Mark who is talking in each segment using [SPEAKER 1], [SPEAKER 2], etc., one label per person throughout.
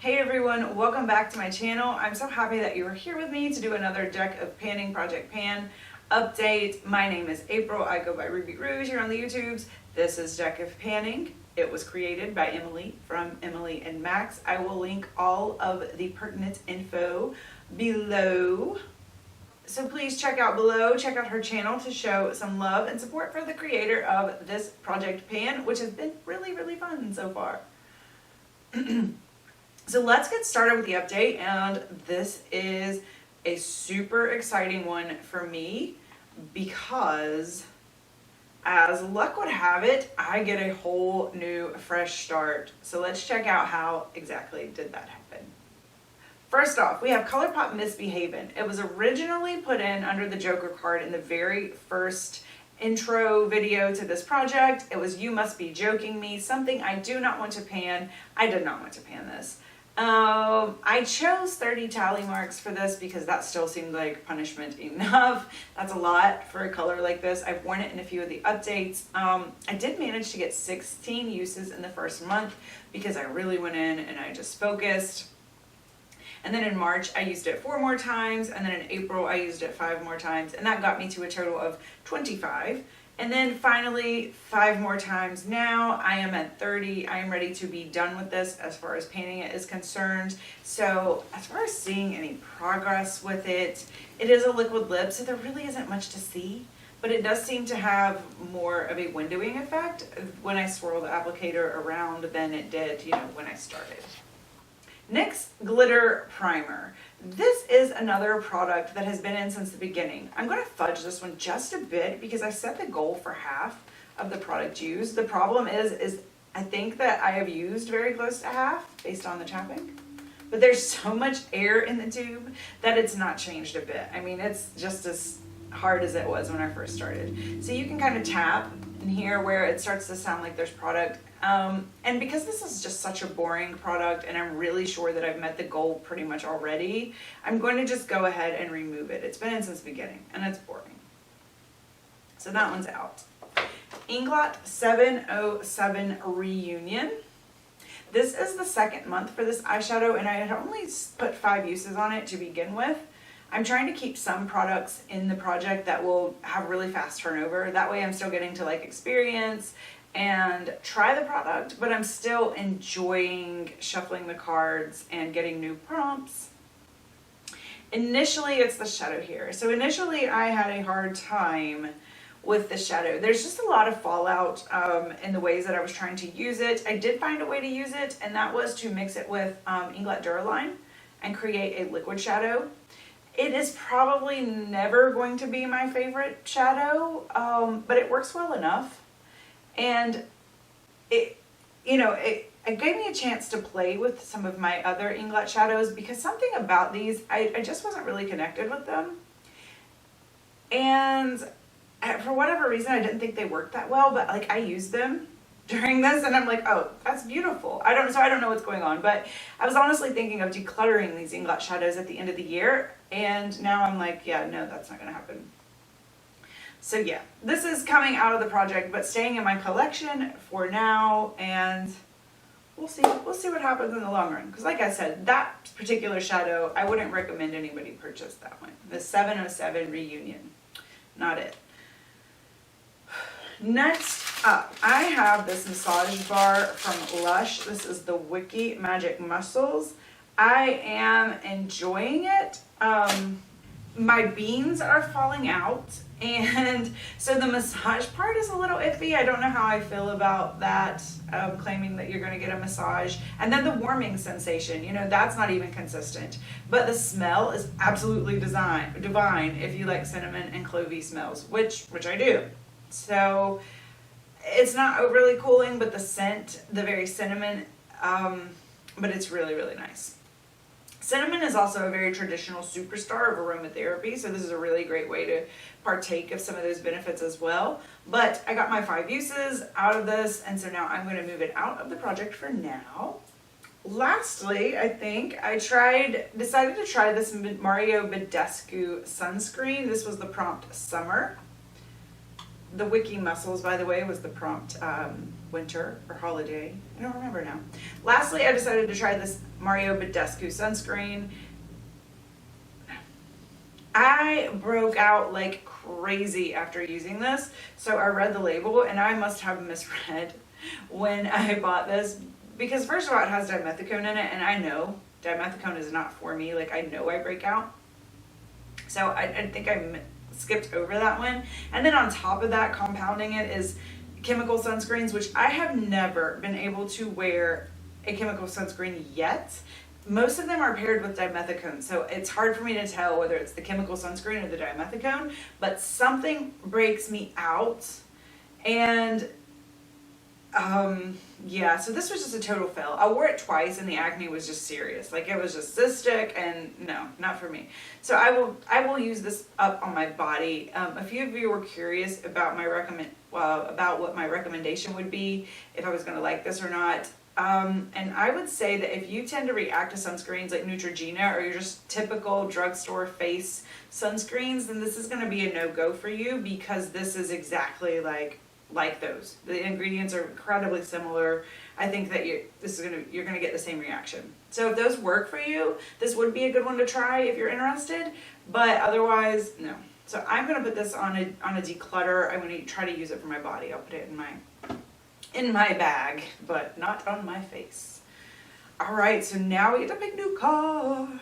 [SPEAKER 1] Hey everyone, welcome back to my channel. I'm so happy that you are here with me to do another deck of panning Project Pan update. My name is April. I go by Ruby Rouge here on the YouTubes. This is Deck of Panning. It was created by Emily from Emilynmax. I will link all of the pertinent info below. So please check out below, check out her channel to show some love and support for the creator of this Project Pan, which has been really fun so far. So let's get started with the update, and this is a super exciting one for me because, as luck would have it, I get a whole new fresh start. So let's check out how exactly did that happen. First off, we have Colourpop Misbehavin. It was originally put in under the Joker card in the very first intro video to this project. It was You Must Be Joking Me, something I do not want to pan. I did not want to pan this. I chose 30 tally marks for this because that still seemed like punishment enough. That's a lot for a color like this. I've worn it in a few of the updates. I did manage to get 16 uses in the first month because I really went in and I just focused. And then in March, I used it 4 more times. And then in April, I used it 5 more times. And that got me to a total of 25. And then finally, 5 more times. Now I am at 30. I am ready to be done with this as far as painting it is concerned. So as far as seeing any progress with it, it is a liquid lip, so there really isn't much to see. But it does seem to have more of a windowing effect when I swirl the applicator around than it did, when I started. Nyx Glitter Primer. This is another product that has been in since the beginning. I'm going to fudge this one just a bit because I set the goal for half of the product used. The problem is I think that I have used very close to half based on the tapping. But there's so much air in the tube that it's not changed a bit. I mean, it's just as hard as it was when I first started. So you can kind of tap in here where it starts to sound like there's product. And because this is just such a boring product and I'm really sure that I've met the goal pretty much already, I'm going to just go ahead and remove it. It's been in since the beginning and it's boring. So that one's out. Inglot 707 Reunion. This is the second month for this eyeshadow and I had only put 5 uses on it to begin with. I'm trying to keep some products in the project that will have really fast turnover. That way I'm still getting to experience and try the product, but I'm still enjoying shuffling the cards and getting new prompts. Initially, it's the shadow here. So initially I had a hard time with the shadow. There's just a lot of fallout in the ways that I was trying to use it. I did find a way to use it, and that was to mix it with Inglot Duraline and create a liquid shadow. It is probably never going to be my favorite shadow, but it works well enough. And it gave me a chance to play with some of my other Inglot shadows because something about these, I just wasn't really connected with them. And for whatever reason, I didn't think they worked that well, but I used them during this and I'm like, oh, that's beautiful. I don't know what's going on, but I was honestly thinking of decluttering these Inglot shadows at the end of the year. And now I'm like, yeah, no, that's not going to happen. So yeah, this is coming out of the project, but staying in my collection for now, and we'll see what happens in the long run. Because like I said, that particular shadow, I wouldn't recommend anybody purchase that one. The 707 Reunion, not it. Next up, I have this massage bar from Lush. This is the Wiccy Magic Muscles. I am enjoying it. My beans are falling out, and so the massage part is a little iffy. I don't know how I feel about that, claiming that you're going to get a massage. And then the warming sensation, that's not even consistent. But the smell is absolutely divine if you like cinnamon and clovey smells, which I do. So it's not overly cooling, but the scent, the very cinnamon, but it's really nice. Cinnamon is also a very traditional superstar of aromatherapy, so this is a really great way to partake of some of those benefits as well. But I got my 5 uses out of this, and so now I'm going to move it out of the project for now. Lastly, I think I decided to try this Mario Badescu sunscreen. This was the prompt Summer. The Wiccy Muscles, by the way, was the prompt winter or holiday. I don't remember now. Lastly, I decided to try this Mario Badescu sunscreen. I broke out like crazy after using this, so I read the label and I must have misread when I bought this, because first of all, it has dimethicone in it, and I know dimethicone is not for me. Like, I know I break out, so I think I skipped over that one. And then on top of that, compounding it, is chemical sunscreens, which I have never been able to wear a chemical sunscreen yet. Most of them are paired with dimethicone, so it's hard for me to tell whether it's the chemical sunscreen or the dimethicone, but something breaks me out. And yeah, so this was just a total fail. I wore it twice and the acne was just serious. Like, it was just cystic, and no, not for me. So I will use this up on my body. A few of you were curious about my about what my recommendation would be, if I was going to like this or not. And I would say that if you tend to react to sunscreens like Neutrogena, or your just typical drugstore face sunscreens, then this is going to be a no-go for you, because this is exactly like those. The ingredients are incredibly similar. I think that you're gonna get the same reaction. So if those work for you, this would be a good one to try if you're interested, but otherwise, no. So I'm gonna put this on a declutter. I'm gonna try to use it for my body. I'll put it in my bag, but not on my face. All right, so now we get to pick new cards.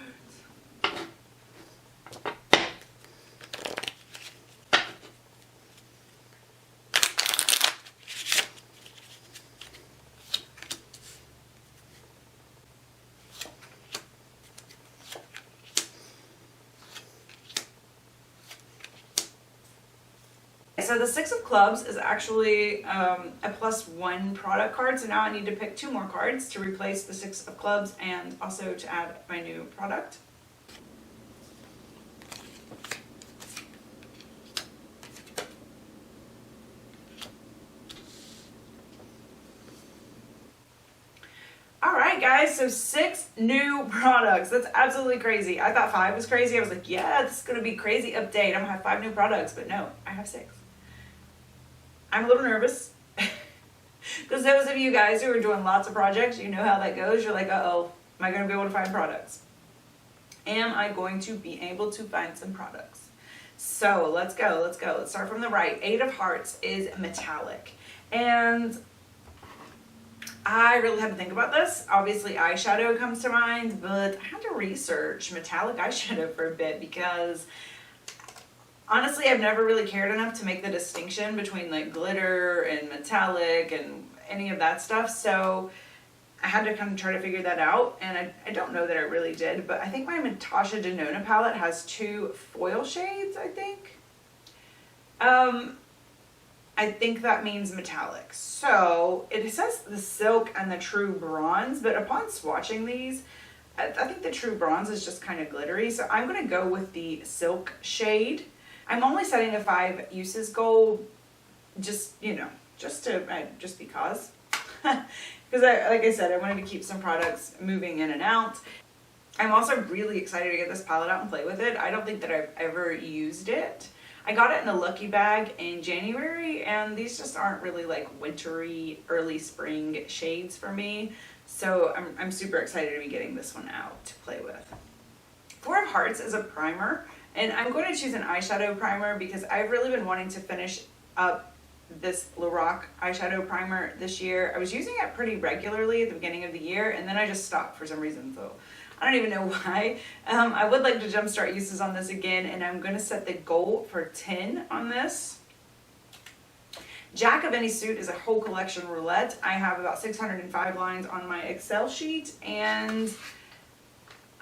[SPEAKER 1] So the Six of Clubs is actually a +1 product card, so now I need to pick 2 more cards to replace the Six of Clubs and also to add my new product. Alright guys, so 6 new products. That's absolutely crazy. I thought 5 was crazy. I was like, yeah, this is going to be crazy update. I'm going to have 5 new products, but no, I have 6. I'm a little nervous, because those of you guys who are doing lots of projects, you know how that goes. You're like, uh-oh, am I going to be able to find products? Am I going to be able to find some products? So let's go, let's go. Let's start from the right. 8 of Hearts is metallic. And I really had to think about this. Obviously, eyeshadow comes to mind, but I had to research metallic eyeshadow for a bit, because honestly, I've never really cared enough to make the distinction between like glitter and metallic and any of that stuff. So I had to kind of try to figure that out, and I don't know that I really did, but I think my Natasha Denona palette has 2 foil shades, I think. I think that means metallic. So it says the Silk and the True Bronze, but upon swatching these, I think the True Bronze is just kind of glittery. So I'm going to go with the Silk shade. I'm only setting a 5 uses goal, just, you know, just because. Because like I said, I wanted to keep some products moving in and out. I'm also really excited to get this palette out and play with it. I don't think that I've ever used it. I got it in a lucky bag in January, and these just aren't really like wintry, early spring shades for me. So I'm super excited to be getting this one out to play with. 4 of Hearts is a primer. And I'm going to choose an eyeshadow primer because I've really been wanting to finish up this Lorac eyeshadow primer this year. I was using it pretty regularly at the beginning of the year, and then I just stopped for some reason, so I don't even know why. I would like to jumpstart uses on this again, and I'm going to set the goal for 10 on this. Jack of Any Suit is a whole collection roulette. I have about 605 lines on my Excel sheet, and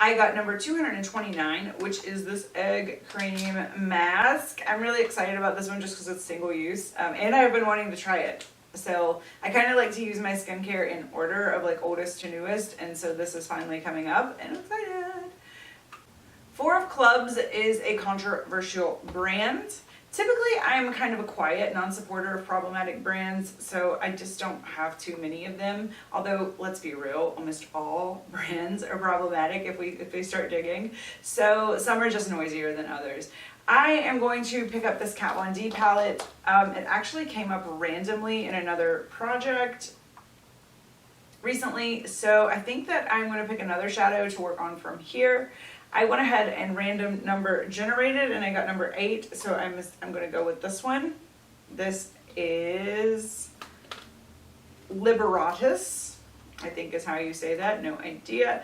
[SPEAKER 1] I got number 229, which is this egg cream mask. I'm really excited about this one just because it's single use, and I've been wanting to try it. So I kind of like to use my skincare in order of like oldest to newest, and so this is finally coming up, and I'm excited. 4 of Clubs is a controversial brand. Typically, I'm kind of a quiet non-supporter of problematic brands, so I just don't have too many of them. Although, let's be real, almost all brands are problematic if we start digging. So some are just noisier than others. I am going to pick up this Kat Von D palette. It actually came up randomly in another project recently, so I think that I'm going to pick another shadow to work on from here. I went ahead and random number generated, and I got number 8, so I'm going to go with this one. This is Liberatus, I think is how you say that, no idea.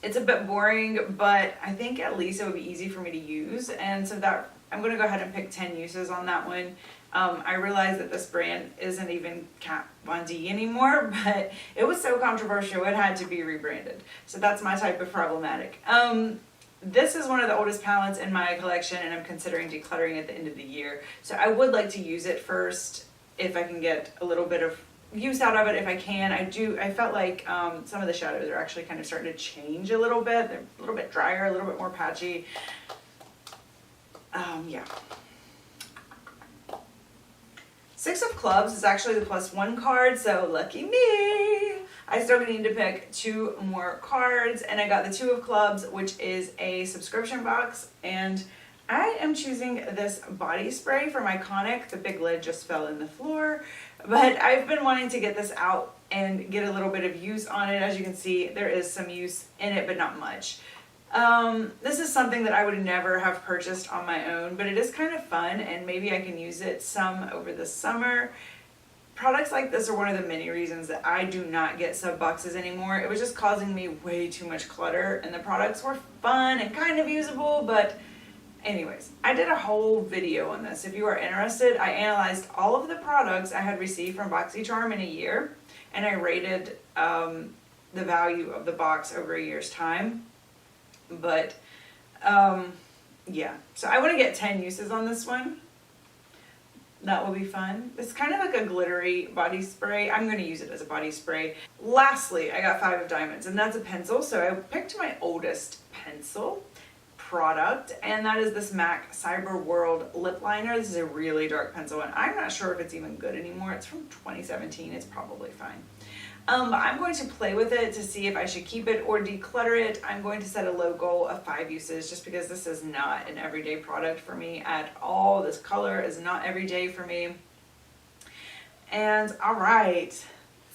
[SPEAKER 1] It's a bit boring, but I think at least it would be easy for me to use, and so that I'm going to go ahead and pick 10 uses on that one. I realize that this brand isn't even Kat Von D anymore, but it was so controversial it had to be rebranded. So that's my type of problematic. This is one of the oldest palettes in my collection, and I'm considering decluttering at the end of the year. So I would like to use it first if I can get a little bit of use out of it if I can. I felt like some of the shadows are actually kind of starting to change a little bit. They're a little bit drier, a little bit more patchy. Yeah. 6 of Clubs is actually the +1 card, so lucky me. I still need to pick 2 more cards, and I got the 2 of Clubs, which is a subscription box, and I am choosing this body spray from Iconic. The big lid just fell in the floor, but I've been wanting to get this out and get a little bit of use on it. As you can see, there is some use in it, but not much. This is something that I would never have purchased on my own, but it is kind of fun, and maybe I can use it some over the summer. Products like this are one of the many reasons that I do not get sub boxes anymore. It was just causing me way too much clutter, and the products were fun and kind of usable, but anyways, I did a whole video on this. If you are interested, I analyzed all of the products I had received from BoxyCharm in a year, and I rated the value of the box over a year's time. But yeah, so I want to get 10 uses on this one. That will be fun. It's kind of like a glittery body spray. I'm going to use it as a body spray. Lastly, I got 5 of Diamonds, and that's a pencil. So I picked my oldest pencil product, and that is this MAC Cyber World lip liner. This is a really dark pencil, and I'm not sure if it's even good anymore. It's from 2017. It's probably fine. But I'm going to play with it to see if I should keep it or declutter it. I'm going to set a low goal of 5 uses, just because this is not an everyday product for me at all. This color is not everyday for me. And all right,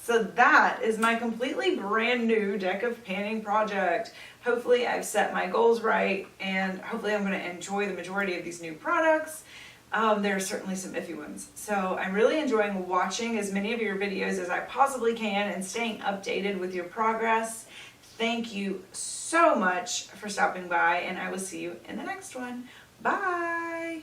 [SPEAKER 1] so that is my completely brand new deck of panning project. Hopefully I've set my goals right, and hopefully I'm going to enjoy the majority of these new products. There are certainly some iffy ones. So I'm really enjoying watching as many of your videos as I possibly can and staying updated with your progress. Thank you so much for stopping by, and I will see you in the next one. Bye!